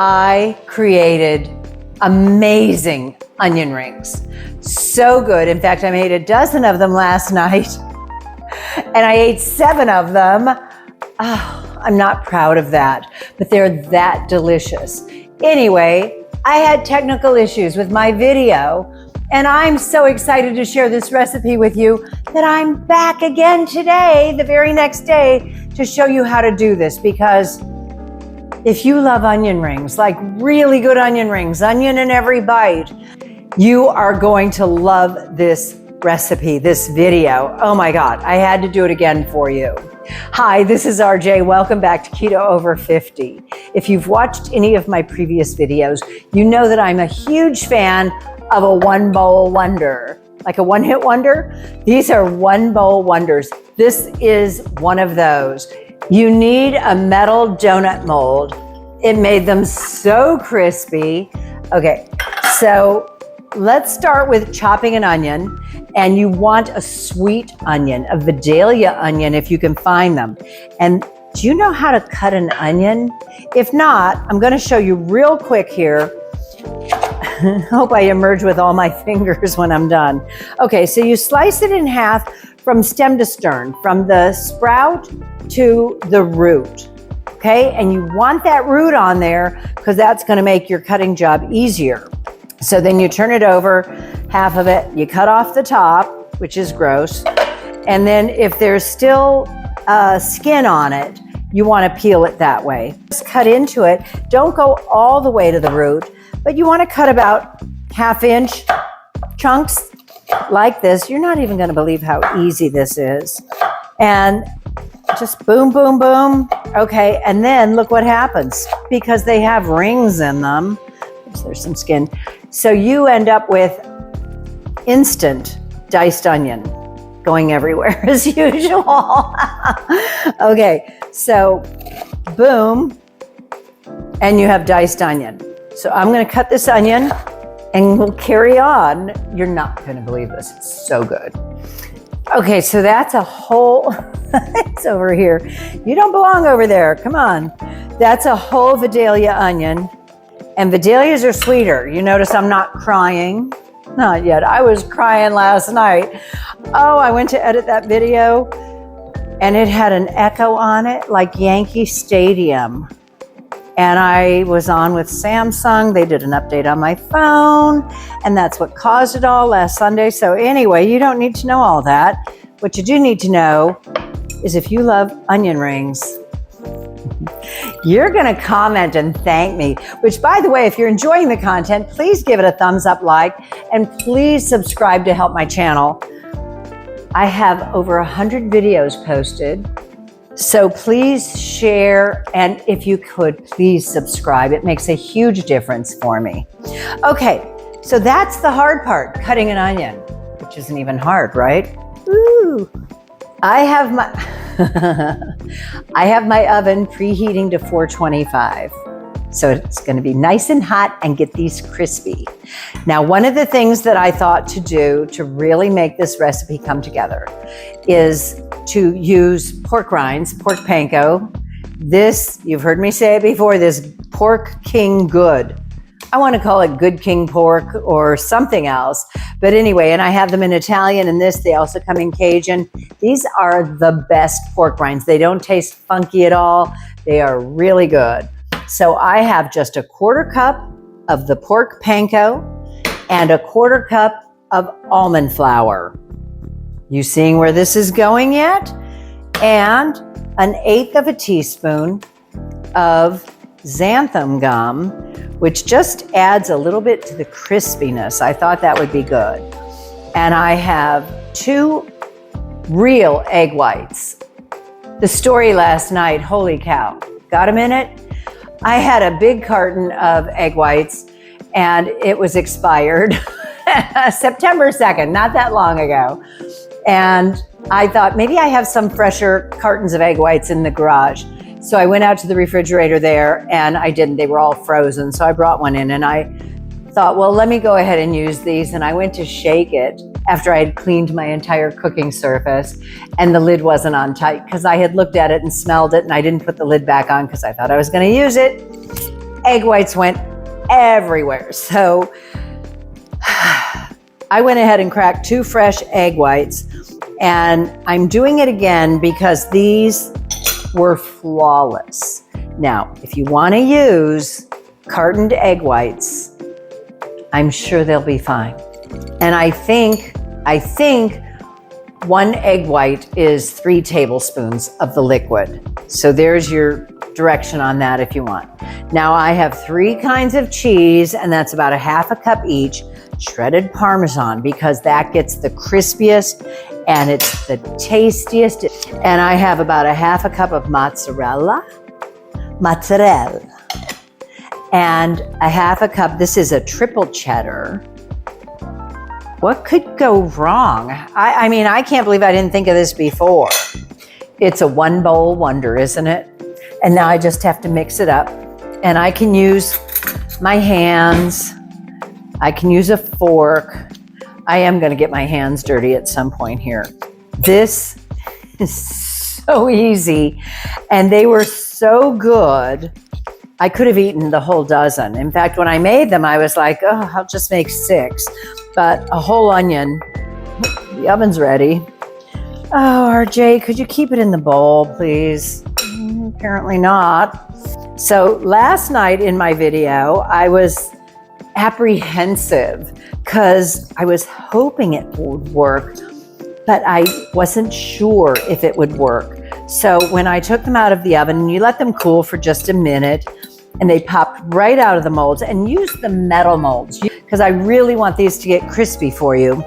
I created amazing onion rings. So good. In fact, I made a dozen of them last night and I ate 7 of them. Oh, I'm not proud of that, but they're that delicious. Anyway, I had technical issues with my video, and I'm so excited to share this recipe with you that I'm back again today, the very next day, to show you how to do this. Because if you love onion rings, like really good onion rings, onion in every bite, you are going to love this recipe, this video. Oh my God, I had to do it again for you. Hi, this is RJ. Welcome back to Keto Over 50. If you've watched any of my previous videos, you know that I'm a huge fan of a one bowl wonder, like a one-hit wonder. These are one bowl wonders. This is one of those. You need a metal donut mold. It made them so crispy. Okay, so let's start with chopping an onion, and you want a sweet onion, a Vidalia onion if you can find them. And do you know how to cut an onion? If not, I'm going to show you real quick here. Hope I emerge with all my fingers when I'm done. Okay, so you slice it in half from stem to stern, from the sprout to the root. Okay, and you want that root on there because that's going to make your cutting job easier. So then you turn it over, half of it, you cut off the top, which is gross. And then if there's still skin on it, you want to peel it that way. Just cut into it. Don't go all the way to the root, but you want to cut about 1/2 inch chunks like this. You're not even going to believe how easy this is. And just boom, boom, boom. Okay, and then look what happens. Because they have rings in them, there's some skin. So you end up with instant diced onion going everywhere as usual. Okay, so boom, and you have diced onion. So I'm going to cut this onion and we'll carry on. You're not going to believe this. It's so good. Okay, so that's a whole, it's over here. You don't belong over there. Come on. That's a whole Vidalia onion. And Vidalias are sweeter. You notice I'm not crying. Not yet. I was crying last night. Oh, I went to edit that video and it had an echo on it like Yankee Stadium. And I was on with Samsung. They did an update on my phone, and that's what caused it all last Sunday. So anyway, you don't need to know all that. What you do need to know is if you love onion rings, you're going to comment and thank me, which, by the way, if you're enjoying the content, please give it a thumbs up, like, and please subscribe to help my channel. I have over 100 videos posted. So please share, and if you could, please subscribe. It makes a huge difference for me. Okay, so that's the hard part, cutting an onion, which isn't even hard, right? Ooh. I have my oven preheating to 425. So it's going to be nice and hot and get these crispy. Now, one of the things that I thought to do to really make this recipe come together is to use pork rinds, pork panko. This, you've heard me say it before, this pork king good. I want to call it good king pork or something else. But anyway, and I have them in Italian and this, they also come in Cajun. These are the best pork rinds. They don't taste funky at all. They are really good. So I have just a 1/4 cup of the pork panko and a 1/4 cup of almond flour. You seeing where this is going yet? And 1/8 of a teaspoon of xanthan gum, which just adds a little bit to the crispiness. I thought that would be good. And I have 2 real egg whites. The story last night, holy cow. Got a minute? I had a big carton of egg whites and it was expired September 2nd, not that long ago. And I thought maybe I have some fresher cartons of egg whites in the garage. So I went out to the refrigerator there and I didn't. They were all frozen. So I brought one in and I thought, well, let me go ahead and use these. And I went to shake it after I had cleaned my entire cooking surface and the lid wasn't on tight because I had looked at it and smelled it and I didn't put the lid back on because I thought I was going to use it. egg whites went everywhere. So I went ahead and cracked 2 fresh egg whites, and I'm doing it again because these were flawless. Now, if you want to use cartoned egg whites, I'm sure they'll be fine. And I think 1 egg white is 3 tablespoons of the liquid. So there's your direction on that if you want. Now I have 3 kinds of cheese, and that's about 1/2 cup each. Shredded Parmesan, because that gets the crispiest and it's the tastiest. And I have about 1/2 cup of mozzarella, and 1/2 cup, this is a triple cheddar. What could go wrong? I mean, I can't believe I didn't think of this before. It's a 1 bowl wonder, isn't it? And now I just have to mix it up. And I can use my hands. I can use a fork. I am going to get my hands dirty at some point here. This is so easy. And they were so good. I could have eaten the whole dozen. In fact, when I made them, I was like, oh, I'll just make 6. But a whole onion. The oven's ready. Oh, RJ, could you keep it in the bowl, please? Apparently not. So last night in my video, I was apprehensive because I was hoping it would work, but I wasn't sure if it would work. So when I took them out of the oven, you let them cool for just a minute, and they popped right out of the molds, and use the metal molds because I really want these to get crispy for you.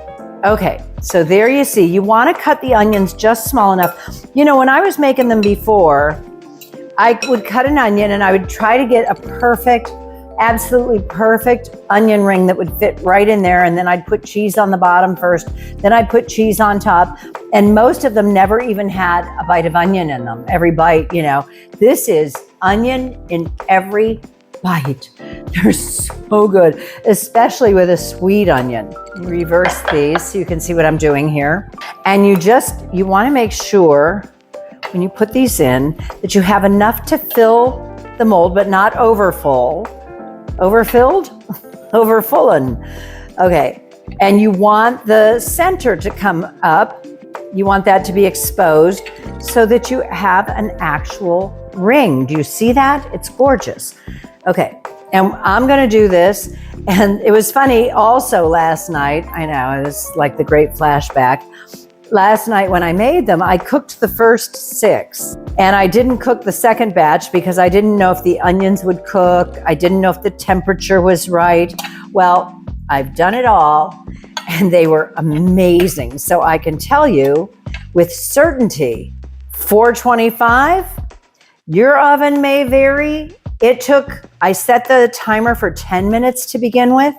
Okay, so there you see, you want to cut the onions just small enough. You know, when I was making them before, I would cut an onion and I would try to get a perfect, absolutely perfect onion ring that would fit right in there. And then I'd put cheese on the bottom first, then I'd put cheese on top. And most of them never even had a bite of onion in them. Every bite, you know, this is onion in every bite. They're so good, especially with a sweet onion. Reverse these so you can see what I'm doing here. And you want to make sure when you put these in that you have enough to fill the mold, but not overfull. Overfilled? Overfulling. Okay. And you want the center to come up. You want that to be exposed so that you have an actual ring. Do you see that? It's gorgeous. Okay. And I'm going to do this. And it was funny also last night. I know, it was like the great flashback. Last night when I made them, I cooked the first 6, and I didn't cook the second batch because I didn't know if the onions would cook. I didn't know if the temperature was right. Well, I've done it all, and they were amazing. So I can tell you with certainty, 425, your oven may vary. I set the timer for 10 minutes to begin with.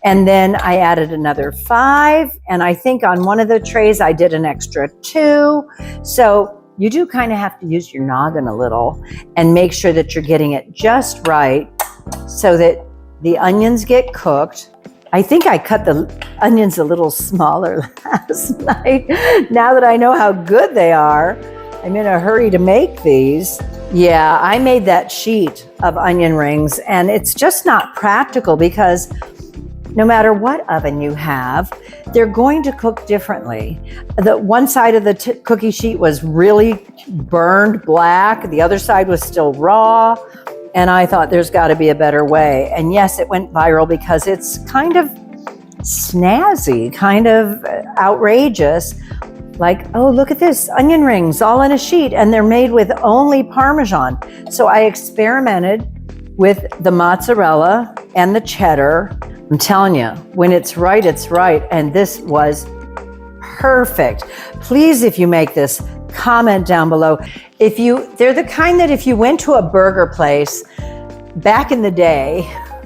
And then I added another 5. And I think on one of the trays, I did an extra 2. So you do kind of have to use your noggin a little and make sure that you're getting it just right so that the onions get cooked. I think I cut the onions a little smaller last night. Now that I know how good they are, I'm in a hurry to make these. Yeah, I made that sheet of onion rings, and it's just not practical because no matter what oven you have, they're going to cook differently. The one side of the cookie sheet was really burned black. The other side was still raw. And I thought there's got to be a better way. And yes, it went viral because it's kind of snazzy, kind of outrageous. Like, oh, look at this, onion rings all in a sheet, and they're made with only Parmesan. So I experimented with the mozzarella and the cheddar. I'm telling you, when it's right, it's right. And this was perfect. Please, if you make this, comment down below. They're the kind that if you went to a burger place back in the day,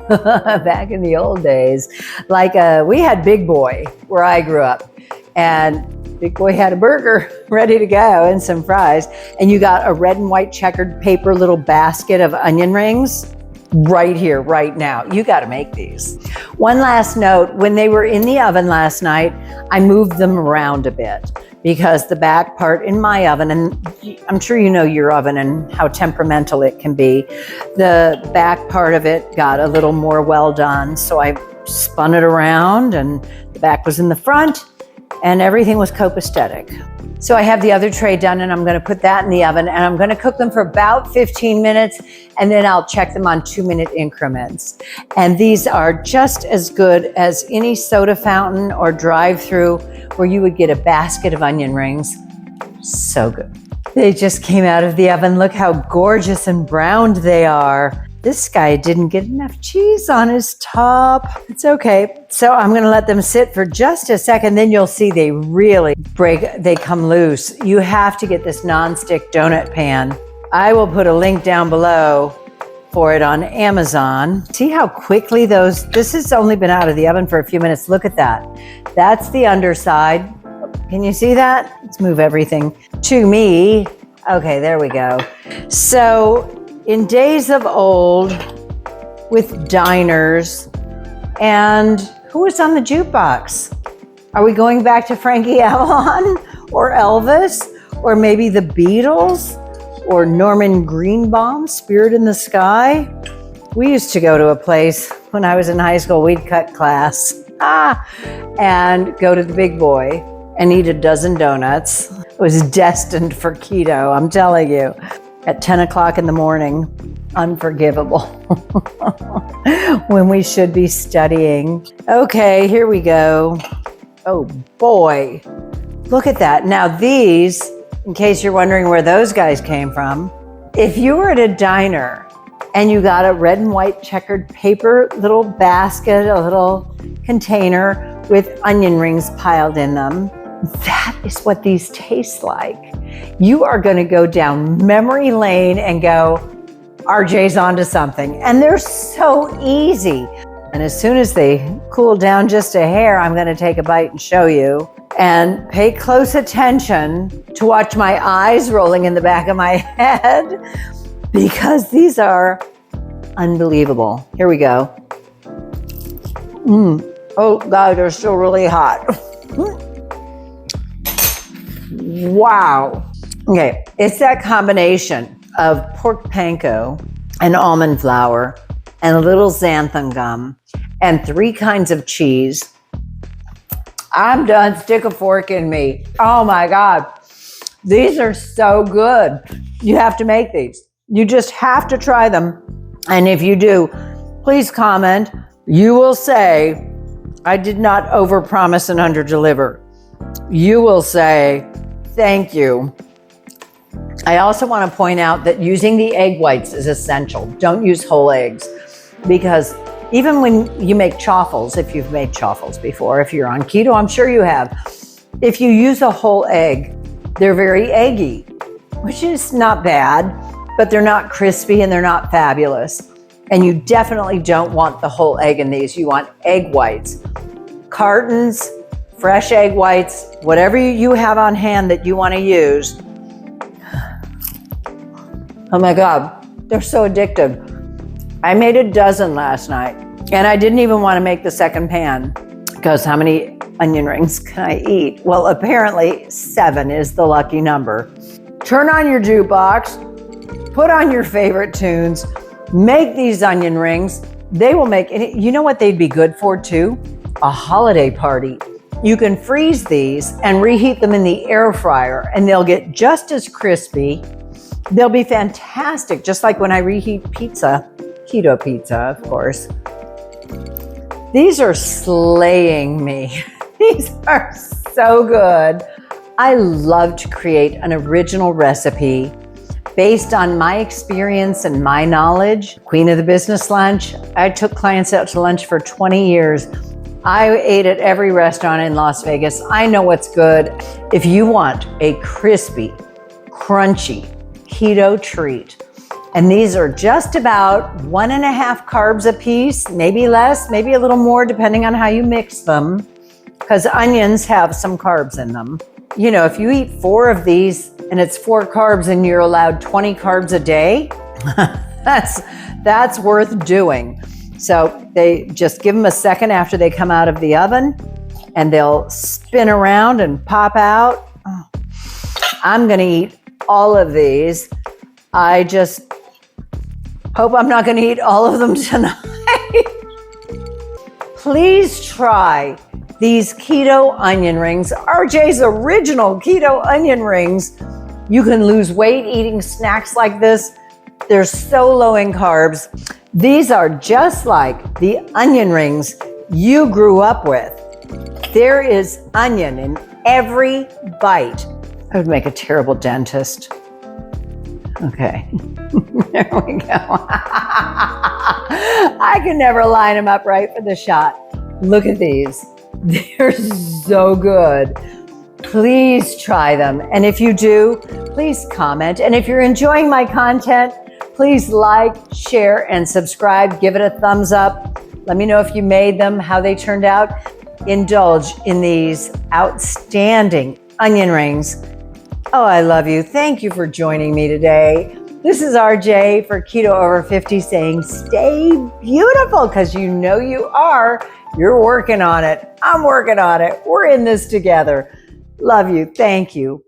back in the old days, like we had Big Boy where I grew up, and Big Boy had a burger ready to go and some fries, and you got a red and white checkered paper little basket of onion rings. right here, right now. You got to make these. One last note, when they were in the oven last night, I moved them around a bit because the back part in my oven, and I'm sure you know your oven and how temperamental it can be, the back part of it got a little more well done. So I spun it around and the back was in the front and everything was copacetic. So I have the other tray done and I'm going to put that in the oven and I'm going to cook them for about 15 minutes and then I'll check them on 2-minute increments. And these are just as good as any soda fountain or drive-through where you would get a basket of onion rings. So good. They just came out of the oven. Look how gorgeous and browned they are. This guy didn't get enough cheese on his top. It's okay. So I'm going to let them sit for just a second. Then you'll see they really they come loose. You have to get this nonstick donut pan. I will put a link down below for it on Amazon. See how quickly this has only been out of the oven for a few minutes. Look at that. That's the underside. Can you see that? Let's move everything to me. Okay, there we go. So in days of old, with diners, and who was on the jukebox? Are we going back to Frankie Avalon or Elvis or maybe the Beatles or Norman Greenbaum, Spirit in the Sky? We used to go to a place when I was in high school. We'd cut class and go to the Big Boy and eat a dozen donuts. It was destined for keto, I'm telling you. At 10 o'clock in the morning, unforgivable, when we should be studying. Okay, here we go. Oh boy, look at that. Now these, in case you're wondering where those guys came from, if you were at a diner and you got a red and white checkered paper little basket, a little container with onion rings piled in them, that is what these taste like. You are going to go down memory lane and go, RJ's onto something. And they're so easy. And as soon as they cool down just a hair, I'm going to take a bite and show you. And pay close attention to watch my eyes rolling in the back of my head because these are unbelievable. Here we go. Oh God, they're still really hot. Wow. Okay, it's that combination of pork panko and almond flour and a little xanthan gum and 3 kinds of cheese. I'm done. Stick a fork in me. Oh my God. These are so good. You have to make these. You just have to try them. And if you do, please comment. You will say, I did not overpromise and underdeliver. You will say, thank you. I also want to point out that using the egg whites is essential. Don't use whole eggs because even when you make chaffles, if you've made chaffles before, if you're on keto, I'm sure you have. If you use a whole egg, they're very eggy, which is not bad, but they're not crispy and they're not fabulous. And you definitely don't want the whole egg in these. You want egg whites. Cartons, fresh egg whites, whatever you have on hand that you want to use. Oh my God, they're so addictive. I made a dozen last night and I didn't even want to make the second pan because how many onion rings can I eat? Well, apparently 7 is the lucky number. Turn on your jukebox, put on your favorite tunes, make these onion rings. They will make it. You know what they'd be good for too? A holiday party. You can freeze these and reheat them in the air fryer and they'll get just as crispy. They'll be fantastic, just like when I reheat pizza, keto pizza, of course. These are slaying me. These are so good. I love to create an original recipe based on my experience and my knowledge. Queen of the business lunch. I took clients out to lunch for 20 years. I ate at every restaurant in Las Vegas. I know what's good. If you want a crispy, crunchy keto treat, and these are just about 1.5 carbs a piece, maybe less, maybe a little more, depending on how you mix them, because onions have some carbs in them. You know, if you eat 4 of these and it's 4 carbs and you're allowed 20 carbs a day, That's worth doing. So they just give them a second after they come out of the oven, and they'll spin around and pop out. Oh, I'm going to eat all of these. I just hope I'm not going to eat all of them tonight. Please try these keto onion rings, RJ's original keto onion rings. You can lose weight eating snacks like this. They're so low in carbs. These are just like the onion rings you grew up with. There is onion in every bite. I would make a terrible dentist. Okay, there we go. I can never line them up right for the shot. Look at these. They're so good. Please try them. And if you do, please comment. And if you're enjoying my content, please like, share, and subscribe. Give it a thumbs up. Let me know if you made them, how they turned out. Indulge in these outstanding onion rings. Oh, I love you. Thank you for joining me today. This is RJ for Keto Over 50 saying stay beautiful, because you know you are. You're working on it. I'm working on it. We're in this together. Love you. Thank you.